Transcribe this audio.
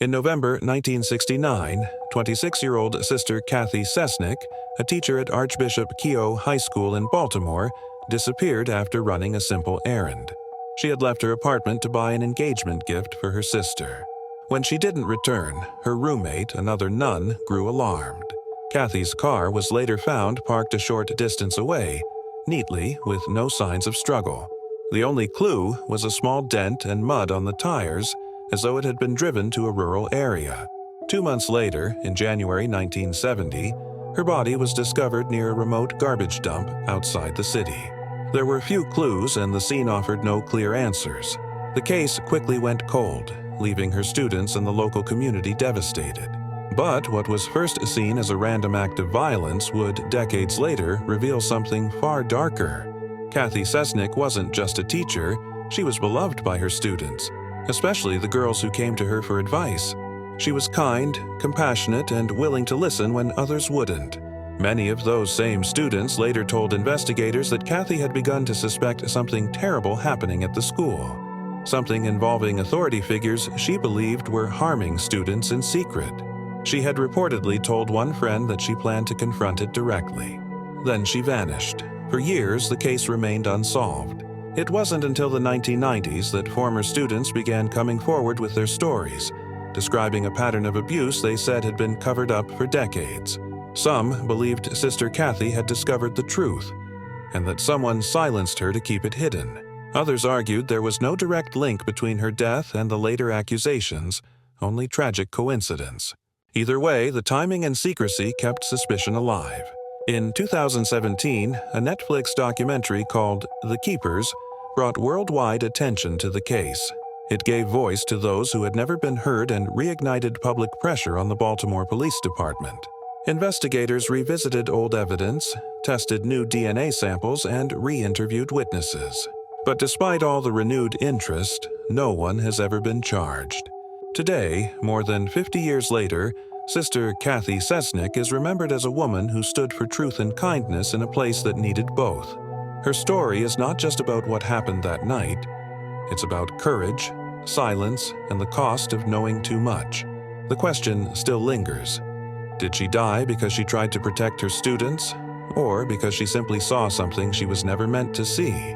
In November 1969, 26-year-old Sister Cathy Cesnik, a teacher at Archbishop Keough High School in Baltimore, disappeared after running a simple errand. She had left her apartment to buy an engagement gift for her sister. When she didn't return, her roommate, another nun, grew alarmed. Cathy's car was later found parked a short distance away, neatly, with no signs of struggle. The only clue was a small dent and mud on the tires, as though it had been driven to a rural area. 2 months later, in January 1970, her body was discovered near a remote garbage dump outside the city. There were few clues and the scene offered no clear answers. The case quickly went cold, leaving her students and the local community devastated. But what was first seen as a random act of violence would, decades later, reveal something far darker. Cathy Cesnik wasn't just a teacher, she was beloved by her students, especially the girls who came to her for advice. She was kind, compassionate, and willing to listen when others wouldn't. Many of those same students later told investigators that Cathy had begun to suspect something terrible happening at the school, something involving authority figures she believed were harming students in secret. She had reportedly told one friend that she planned to confront it directly. Then she vanished. For years, the case remained unsolved. It wasn't until the 1990s that former students began coming forward with their stories, describing a pattern of abuse they said had been covered up for decades. Some believed Sister Cathy had discovered the truth, and that someone silenced her to keep it hidden. Others argued there was no direct link between her death and the later accusations, only tragic coincidence. Either way, the timing and secrecy kept suspicion alive. In 2017, a Netflix documentary called The Keepers brought worldwide attention to the case. It gave voice to those who had never been heard and reignited public pressure on the Baltimore Police Department. Investigators revisited old evidence, tested new DNA samples, and re-interviewed witnesses. But despite all the renewed interest, no one has ever been charged. Today, more than 50 years later, Sister Cathy Cesnik is remembered as a woman who stood for truth and kindness in a place that needed both. Her story is not just about what happened that night. It's about courage, silence, and the cost of knowing too much. The question still lingers. Did she die because she tried to protect her students, or because she simply saw something she was never meant to see?